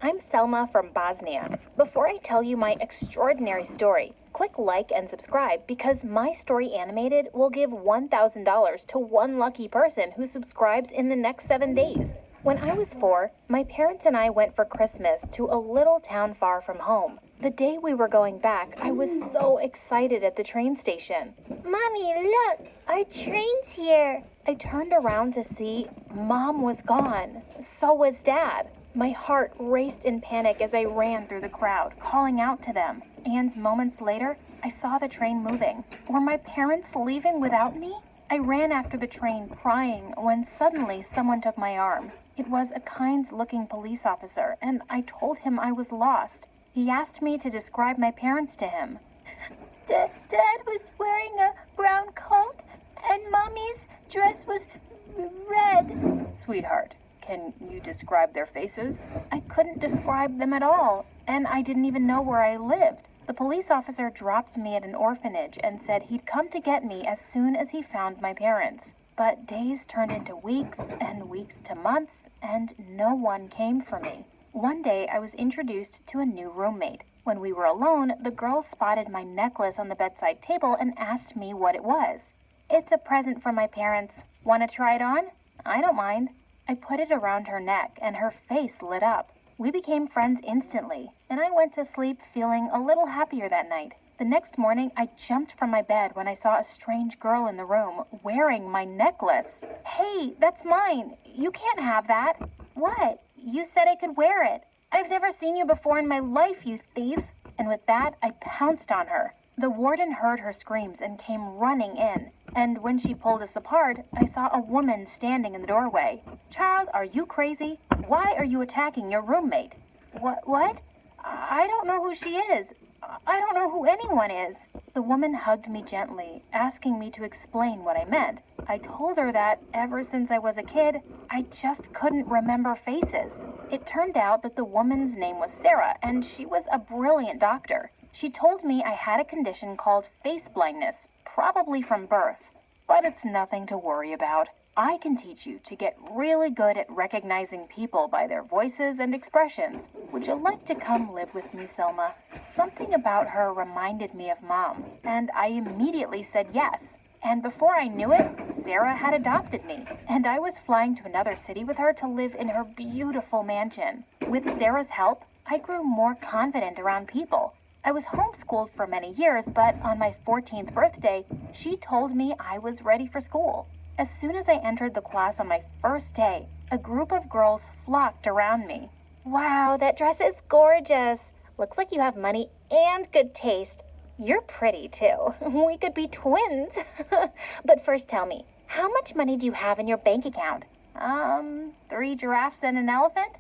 I'm Selma from Bosnia. Before I tell you my extraordinary story, click like and subscribe because my story animated will give $1,000 to one lucky person who subscribes in the next 7 days. When I was 4, my parents and I went for Christmas to a little town far from home. The day we were going back, I was so excited at the train station. Mommy, look! Our train's here! I turned around to see Mom was gone. So was Dad. My heart raced in panic as I ran through the crowd, calling out to them. And moments later, I saw the train moving. Were my parents leaving without me? I ran after the train crying when suddenly someone took my arm. It was a kind-looking police officer, and I told him I was lost. He asked me to describe my parents to him. Dad was wearing a brown coat, and Mommy's dress was red. Sweetheart, can you describe their faces? I couldn't describe them at all, and I didn't even know where I lived. The police officer dropped me at an orphanage and said he'd come to get me as soon as he found my parents. But days turned into weeks and weeks to months, and no one came for me. One day, I was introduced to a new roommate. When we were alone, the girl spotted my necklace on the bedside table and asked me what it was. It's a present from my parents. Want to try it on? I don't mind. I put it around her neck, and her face lit up. We became friends instantly, and I went to sleep feeling a little happier that night. The next morning, I jumped from my bed when I saw a strange girl in the room wearing my necklace. Hey, that's mine. You can't have that. What? You said I could wear it. I've never seen you before in my life, you thief. And with that, I pounced on her. The warden heard her screams and came running in. And when she pulled us apart, I saw a woman standing in the doorway. Child, are you crazy? Why are you attacking your roommate? What? I don't know who she is. I don't know who anyone is. The woman hugged me gently, asking me to explain what I meant. I told her that ever since I was a kid, I just couldn't remember faces. It turned out that the woman's name was Sarah, and she was a brilliant doctor. She told me I had a condition called face blindness, probably from birth. But it's nothing to worry about. I can teach you to get really good at recognizing people by their voices and expressions. Would you like to come live with me, Selma? Something about her reminded me of Mom, and I immediately said yes. And before I knew it, Sarah had adopted me, and I was flying to another city with her to live in her beautiful mansion. With Sarah's help, I grew more confident around people. I was homeschooled for many years, but on my 14th birthday, she told me I was ready for school. As soon as I entered the class on my first day, a group of girls flocked around me. Wow, that dress is gorgeous. Looks like you have money and good taste. You're pretty, too. We could be twins. But first tell me, how much money do you have in your bank account? 3 giraffes and an elephant?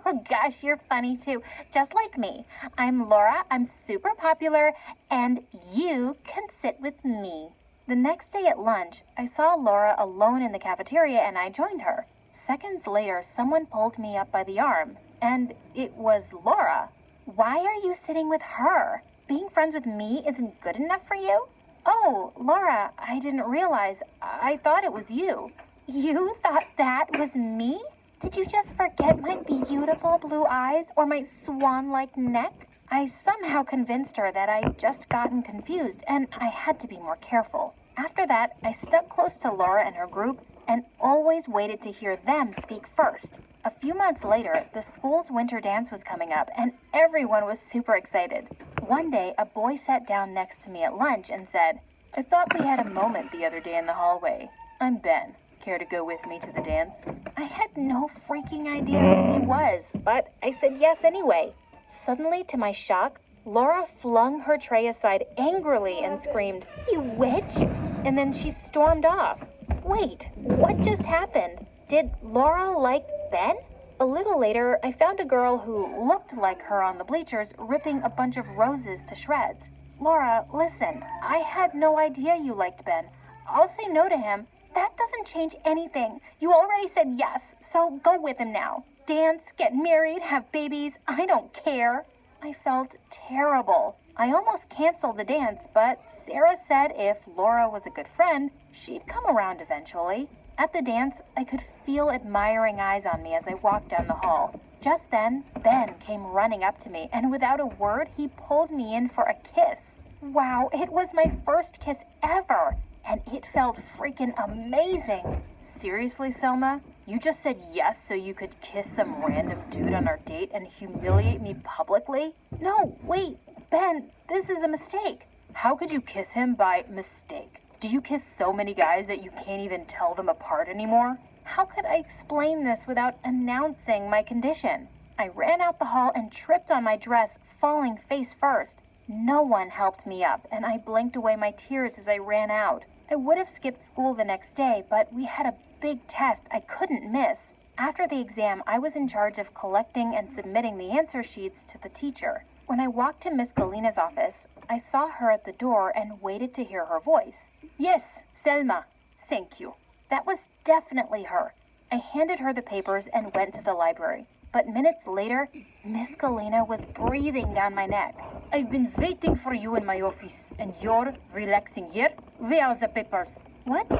Oh gosh, you're funny too. Just like me. I'm Laura, I'm super popular, and you can sit with me. The next day at lunch, I saw Laura alone in the cafeteria and I joined her. Seconds later, someone pulled me up by the arm, and it was Laura. Why are you sitting with her? Being friends with me isn't good enough for you? Oh, Laura, I didn't realize. I thought it was you. You thought that was me? Did you just forget my beautiful blue eyes or my swan-like neck? I somehow convinced her that I'd just gotten confused and I had to be more careful. After that, I stuck close to Laura and her group and always waited to hear them speak first. A few months later, the school's winter dance was coming up and everyone was super excited. One day, a boy sat down next to me at lunch and said, "I thought we had a moment the other day in the hallway. I'm Ben. Care to go with me to the dance?" I had no freaking idea who he was, but I said yes anyway. Suddenly, to my shock, Laura flung her tray aside angrily and screamed, "You witch!" And then she stormed off. Wait, what just happened? Did Laura like Ben? A little later, I found a girl who looked like her on the bleachers ripping a bunch of roses to shreds. "Laura, listen, I had no idea you liked Ben. I'll say no to him." That doesn't change anything. You already said yes, so go with him now. Dance, get married, have babies, I don't care. I felt terrible. I almost canceled the dance, but Sarah said if Laura was a good friend, she'd come around eventually. At the dance, I could feel admiring eyes on me as I walked down the hall. Just then, Ben came running up to me, and without a word, he pulled me in for a kiss. Wow, it was my first kiss ever, and it felt freaking amazing. Seriously, Selma? You just said yes so you could kiss some random dude on our date and humiliate me publicly? No, wait, Ben, this is a mistake. How could you kiss him by mistake? Do you kiss so many guys that you can't even tell them apart anymore? How could I explain this without announcing my condition? I ran out the hall and tripped on my dress, falling face first. No one helped me up, and I blinked away my tears as I ran out. I would have skipped school the next day, but we had a big test I couldn't miss. After the exam, I was in charge of collecting and submitting the answer sheets to the teacher. When I walked to Miss Galina's office, I saw her at the door and waited to hear her voice. Yes, Selma. Thank you. That was definitely her. I handed her the papers and went to the library. But minutes later, Miss Galina was breathing down my neck. I've been waiting for you in my office, and you're relaxing here? Where are the papers? What? Miss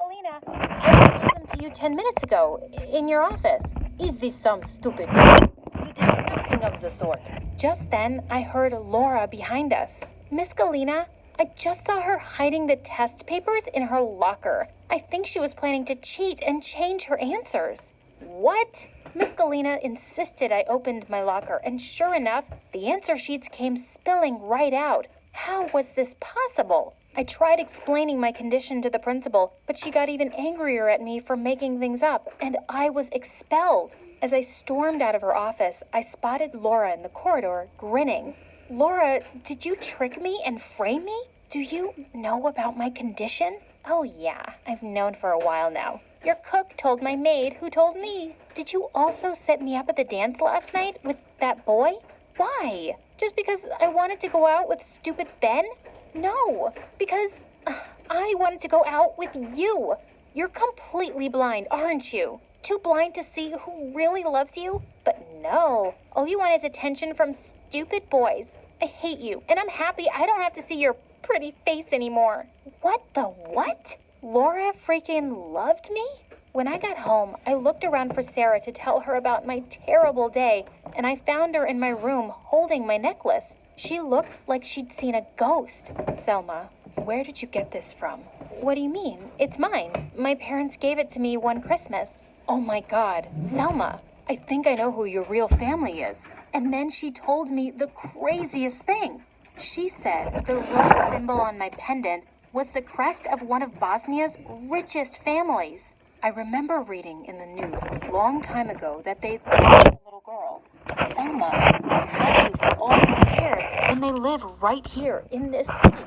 Galina, I just gave them to you 10 minutes ago, in your office. Is this some stupid trick? You did nothing of the sort. Just then, I heard Laura behind us. Miss Galina, I just saw her hiding the test papers in her locker. I think she was planning to cheat and change her answers. What? Miss Galina insisted I opened my locker, and sure enough, the answer sheets came spilling right out. How was this possible? I tried explaining my condition to the principal, but she got even angrier at me for making things up, and I was expelled. As I stormed out of her office, I spotted Laura in the corridor, grinning. Laura, did you trick me and frame me? Do you know about my condition? Oh yeah, I've known for a while now. Your cook told my maid who told me. Did you also set me up at the dance last night with that boy? Why? Just because I wanted to go out with stupid Ben? No, because I wanted to go out with you. You're completely blind, aren't you? Too blind to see who really loves you? But no, all you want is attention from stupid boys. I hate you, and I'm happy I don't have to see your pretty face anymore. What the what? Laura freaking loved me? When I got home, I looked around for Sarah to tell her about my terrible day, and I found her in my room holding my necklace. She looked like she'd seen a ghost. Selma, where did you get this from? What do you mean? It's mine. My parents gave it to me one Christmas. Oh my God, Selma, I think I know who your real family is. And then she told me the craziest thing. She said the rose symbol on my pendant was the crest of one of Bosnia's richest families. I remember reading in the news a long time ago that they lost a little girl. Selma, I've had you for all these years, and they live right here in this city.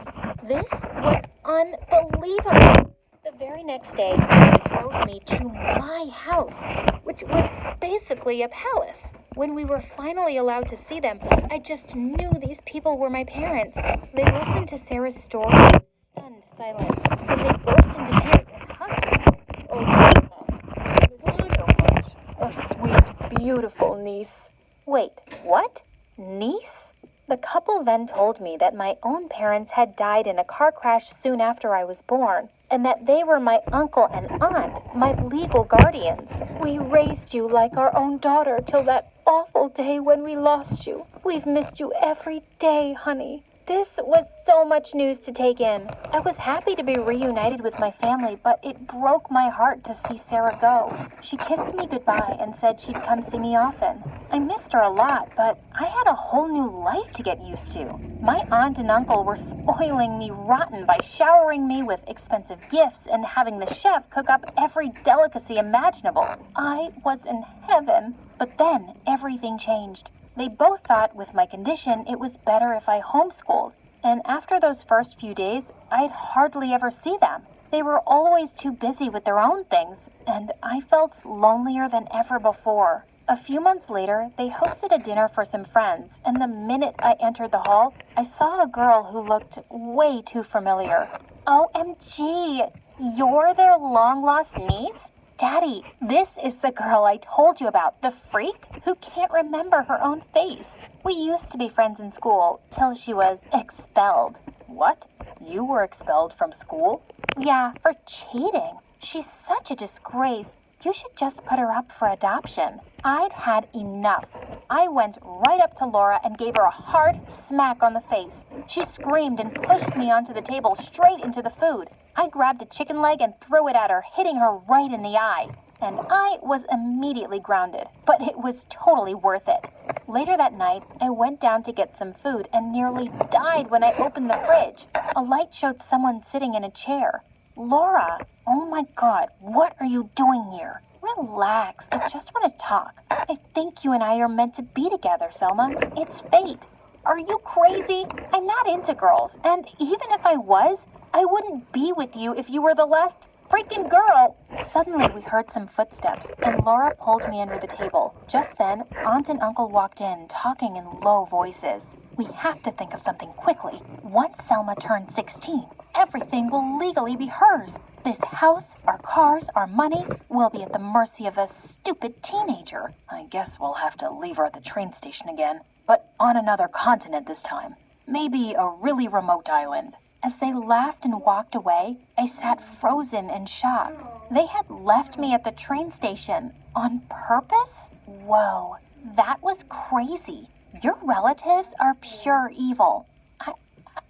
This was unbelievable. The very next day, Sarah drove me to my house, which was basically a palace. When we were finally allowed to see them, I just knew these people were my parents. They listened to Sarah's story in stunned silence, then they burst into tears and hugged me. Oh, Selma, I miss you so much. A sweet, beautiful niece. Wait, what? Niece? The couple then told me that my own parents had died in a car crash soon after I was born, and that they were my uncle and aunt, my legal guardians. We raised you like our own daughter till that awful day when we lost you. We've missed you every day, honey. This was so much news to take in. I was happy to be reunited with my family, but it broke my heart to see Sarah go. She kissed me goodbye and said she'd come see me often. I missed her a lot, but I had a whole new life to get used to. My aunt and uncle were spoiling me rotten by showering me with expensive gifts and having the chef cook up every delicacy imaginable. I was in heaven. But then everything changed. They both thought with my condition it was better if I homeschooled, and after those first few days, I'd hardly ever see them. They were always too busy with their own things, and I felt lonelier than ever before. A few months later, they hosted a dinner for some friends, and the minute I entered the hall, I saw a girl who looked way too familiar. OMG, you're their long-lost niece? Daddy, this is the girl I told you about, the freak who can't remember her own face. We used to be friends in school, till she was expelled. What? You were expelled from school? Yeah, for cheating. She's such a disgrace. You should just put her up for adoption. I'd had enough. I went right up to Laura and gave her a hard smack on the face. She screamed and pushed me onto the table straight into the food. I grabbed a chicken leg and threw it at her, hitting her right in the eye. And I was immediately grounded, but it was totally worth it. Later that night, I went down to get some food and nearly died when I opened the fridge. A light showed someone sitting in a chair. Laura, oh my God, what are you doing here? Relax, I just want to talk. I think you and I are meant to be together, Selma. It's fate. Are you crazy? I'm not into girls, and even if I was, I wouldn't be with you if you were the last freaking girl. Suddenly, we heard some footsteps, and Laura pulled me under the table. Just then, Aunt and Uncle walked in, talking in low voices. We have to think of something quickly. Once Selma turns 16, everything will legally be hers. This house, our cars, our money will be at the mercy of a stupid teenager. I guess we'll have to leave her at the train station again, but on another continent this time. Maybe a really remote island. As they laughed and walked away, I sat frozen in shock. They had left me at the train station on purpose? Whoa, that was crazy. Your relatives are pure evil.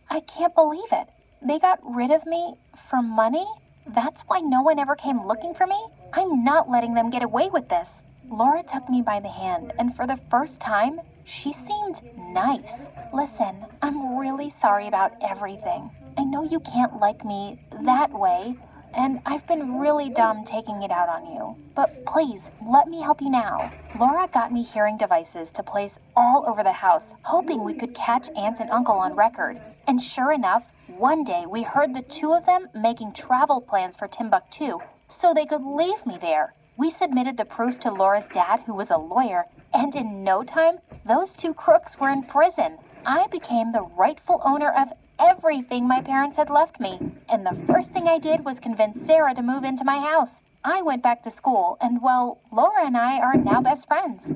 I can't believe it. They got rid of me for money? That's why no one ever came looking for me? I'm not letting them get away with this. Laura took me by the hand, and for the first time, she seemed nice. Listen, I'm really sorry about everything. I know you can't like me that way, and I've been really dumb taking it out on you. But please, let me help you now. Laura got me hearing devices to place all over the house, hoping we could catch Aunt and Uncle on record. And sure enough, one day we heard the two of them making travel plans for Timbuktu so they could leave me there. We submitted the proof to Laura's dad, who was a lawyer, and in no time, those two crooks were in prison. I became the rightful owner of everything my parents had left me, and the first thing I did was convince Sarah to move into my house. I went back to school, and well, Laura and I are now best friends.